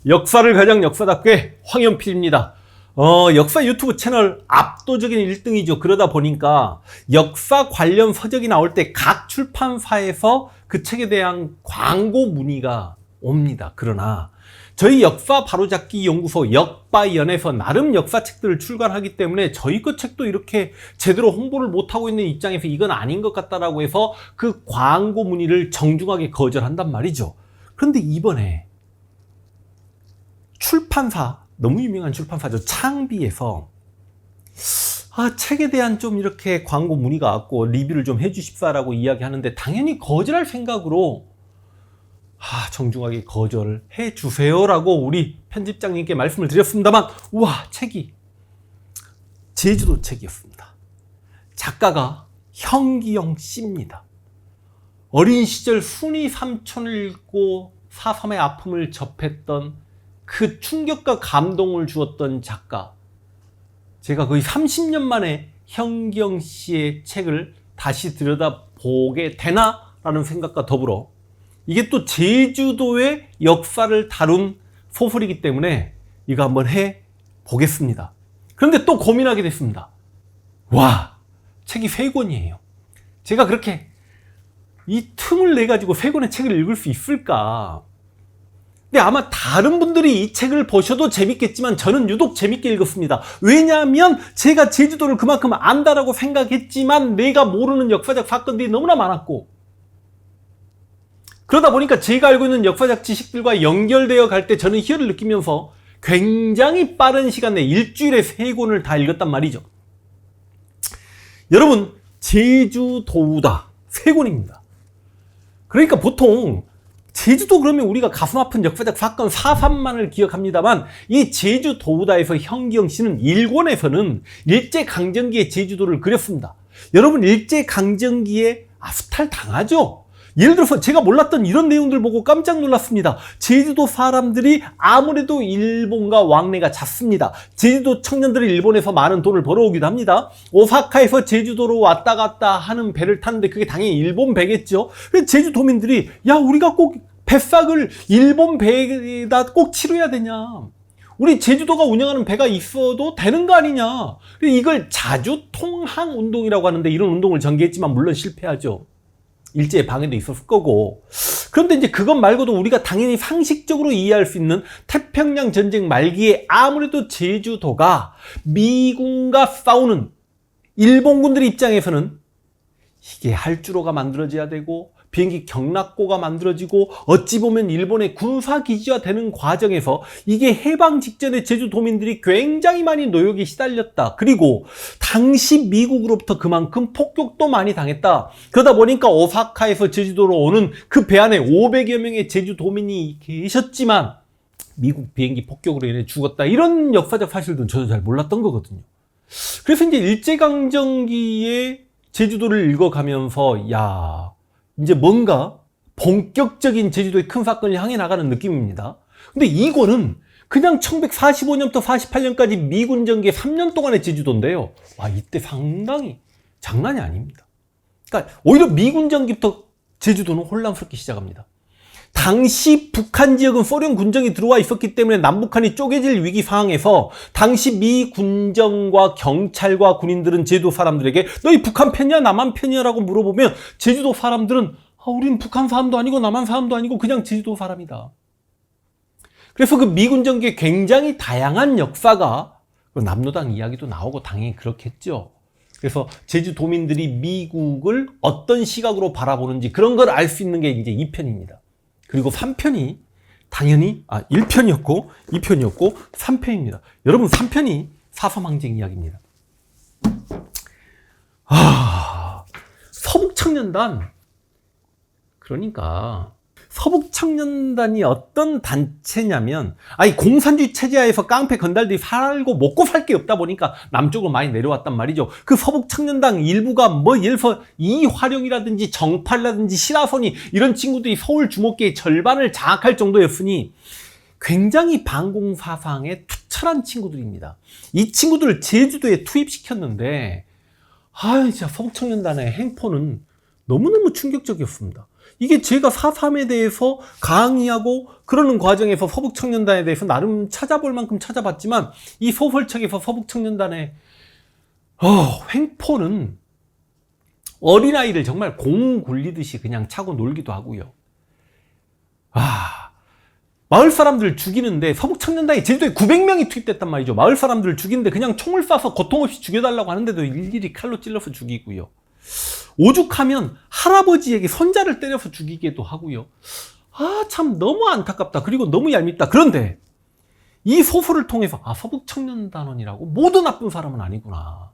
역사를 가장 역사답게 황현필입니다. 역사 유튜브 채널 압도적인 1등이죠. 그러다 보니까 역사 관련 서적이 나올 때 각 출판사에서 그 책에 대한 광고 문의가 옵니다. 그러나 저희 역사 바로잡기 연구소 역바연에서 나름 역사책들을 출간하기 때문에 저희 거 책도 이렇게 제대로 홍보를 못하고 있는 입장에서 이건 아닌 것 같다라고 해서 그 광고 문의를 정중하게 거절한단 말이죠. 그런데 이번에 출판사, 너무 유명한 출판사죠. 창비에서 책에 대한 좀 이렇게 광고 문의가 왔고 리뷰를 좀 해주십사라고 이야기하는데 당연히 거절할 생각으로 정중하게 거절을 해주세요라고 우리 편집장님께 말씀을 드렸습니다만 우와, 책이 제주도 책이었습니다. 작가가 현기영 씨입니다. 어린 시절 순이 삼촌을 읽고 4.3의 아픔을 접했던 그 충격과 감동을 주었던 작가. 제가 거의 30년 만에 현기영 씨의 책을 다시 들여다보게 되나라는 생각과 더불어 이게 또 제주도의 역사를 다룬 소설이기 때문에 이거 한번 해보겠습니다. 그런데 또 고민하게 됐습니다. 와, 책이 3권이에요. 제가 그렇게 이 틈을 내가지고 3권의 책을 읽을 수 있을까? 근데 아마 다른 분들이 이 책을 보셔도 재밌겠지만 저는 유독 재밌게 읽었습니다. 왜냐하면 제가 제주도를 그만큼 안다라고 생각했지만 내가 모르는 역사적 사건들이 너무나 많았고 그러다 보니까 제가 알고 있는 역사적 지식들과 연결되어 갈 때 저는 희열을 느끼면서 굉장히 빠른 시간 내에 일주일에 3권을 다 읽었단 말이죠. 여러분, 제주도우다 3권입니다. 그러니까 보통 제주도 그러면 우리가 가슴 아픈 역사적 사건 4.3만을 기억합니다만 이 제주도우다에서 현기영 씨는 1권에서는 일제강점기의 제주도를 그렸습니다. 여러분, 일제강점기에 수탈 당하죠? 예를 들어서 제가 몰랐던 이런 내용들 보고 깜짝 놀랐습니다. 제주도 사람들이 아무래도 일본과 왕래가 잦습니다. 제주도 청년들이 일본에서 많은 돈을 벌어오기도 합니다. 오사카에서 제주도로 왔다 갔다 하는 배를 탔는데 그게 당연히 일본 배겠죠. 그래서 제주도민들이 야, 우리가 꼭 배싹을 일본 배에다 꼭 치러야 되냐, 우리 제주도가 운영하는 배가 있어도 되는 거 아니냐. 이걸 자주통항 운동이라고 하는데 이런 운동을 전개했지만 물론 실패하죠. 일제의 방해도 있었을 거고. 그런데 이제 그것 말고도 우리가 당연히 상식적으로 이해할 수 있는 태평양 전쟁 말기에 아무래도 제주도가 미군과 싸우는 일본군들 입장에서는 이게 할주로가 만들어져야 되고 비행기 경락고가 만들어지고 어찌 보면 일본의 군사기지화 되는 과정에서 이게 해방 직전에 제주도민들이 굉장히 많이 노역에 시달렸다. 그리고 당시 미국으로부터 그만큼 폭격도 많이 당했다. 그러다 보니까 오사카에서 제주도로 오는 그 배 안에 500여 명의 제주도민이 계셨지만 미국 비행기 폭격으로 인해 죽었다. 이런 역사적 사실들은 저도 잘 몰랐던 거거든요. 그래서 이제 일제강점기에 제주도를 읽어가면서 이제 뭔가 본격적인 제주도의 큰 사건을 향해 나가는 느낌입니다. 근데 이거는 그냥 1945년부터 48년까지 미군 전개 3년 동안의 제주도인데요. 이때 상당히 장난이 아닙니다. 그러니까 오히려 미군 전기부터 제주도는 혼란스럽게 시작합니다. 당시 북한 지역은 소련 군정이 들어와 있었기 때문에 남북한이 쪼개질 위기 상황에서 당시 미 군정과 경찰과 군인들은 제주도 사람들에게 너희 북한 편이야 남한 편이야 라고 물어보면 제주도 사람들은 우린 북한 사람도 아니고 남한 사람도 아니고 그냥 제주도 사람이다. 그래서 그 미군 정기에 굉장히 다양한 역사가, 남로당 이야기도 나오고 당연히 그렇겠죠. 그래서 제주도민들이 미국을 어떤 시각으로 바라보는지 그런 걸 알 수 있는 게 이제 2편입니다. 그리고 3편이 당연히 1편이었고 2편이었고 3편입니다. 여러분, 3편이 4.3 항쟁 이야기입니다. 서북청년단. 그러니까 서북청년단이 어떤 단체냐면 공산주의 체제하에서 깡패 건달들이 살고 먹고 살 게 없다 보니까 남쪽으로 많이 내려왔단 말이죠. 그 서북청년단 일부가 예를 들어서 이화룡이라든지 정팔이라든지 시라소니 이런 친구들이 서울 주목계의 절반을 장악할 정도였으니 굉장히 반공사상에 투철한 친구들입니다. 이 친구들을 제주도에 투입시켰는데 진짜 서북청년단의 행포는 너무너무 충격적이었습니다. 이게 제가 4.3에 대해서 강의하고 그러는 과정에서 서북청년단에 대해서 나름 찾아볼 만큼 찾아봤지만 이 소설책에서 서북청년단의 횡포는 어린아이를 정말 공 굴리듯이 그냥 차고 놀기도 하고요. 마을 사람들 죽이는데 서북청년단이 제주도에 900명이 투입됐단 말이죠. 마을 사람들을 죽이는데 그냥 총을 쏴서 고통 없이 죽여달라고 하는데도 일일이 칼로 찔러서 죽이고요. 오죽하면 할아버지에게 손자를 때려서 죽이기도 하고요. 참 너무 안타깝다. 그리고 너무 얄밉다. 그런데 이 소설을 통해서 서북청년단원이라고 모두 나쁜 사람은 아니구나.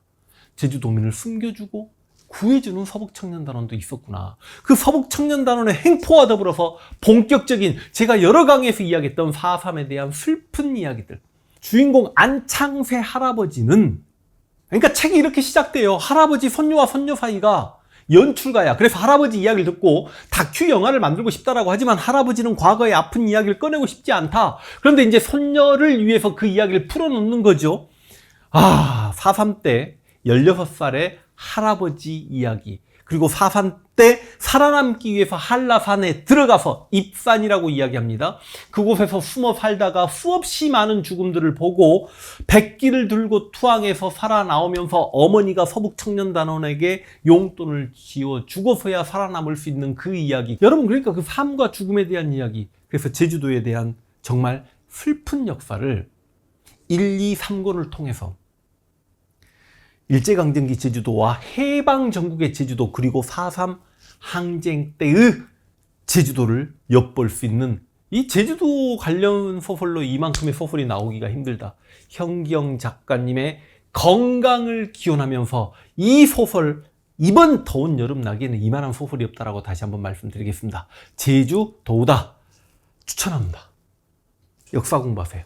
제주도민을 숨겨주고 구해주는 서북청년단원도 있었구나. 그 서북청년단원의 행포와 더불어서 본격적인 제가 여러 강의에서 이야기했던 4.3에 대한 슬픈 이야기들. 주인공 안창세 할아버지는 그러니까 책이 이렇게 시작돼요. 할아버지 손녀와 손녀 사이가 연출가야. 그래서 할아버지 이야기를 듣고 다큐 영화를 만들고 싶다라고 하지만 할아버지는 과거의 아픈 이야기를 꺼내고 싶지 않다. 그런데 이제 손녀를 위해서 그 이야기를 풀어놓는 거죠. 4.3 때 16살의 할아버지 이야기, 그리고 4.3 때 살아남기 위해서 한라산에 들어가서 입산이라고 이야기합니다. 그곳에서 숨어 살다가 수없이 많은 죽음들을 보고 백기를 들고 투항해서 살아나오면서 어머니가 서북청년단원에게 용돈을 지어 주고서야 살아남을 수 있는 그 이야기. 여러분, 그러니까 그 삶과 죽음에 대한 이야기, 그래서 제주도에 대한 정말 슬픈 역사를 1, 2, 3권을 통해서 일제강점기 제주도와 해방 전국의 제주도, 그리고 4.3 항쟁 때의 제주도를 엿볼 수 있는, 이 제주도 관련 소설로 이만큼의 소설이 나오기가 힘들다. 현기영 작가님의 건강을 기원하면서 이 소설, 이번 더운 여름 나기에는 이만한 소설이 없다라고 다시 한번 말씀드리겠습니다. 제주도우다 추천합니다. 역사 공부하세요.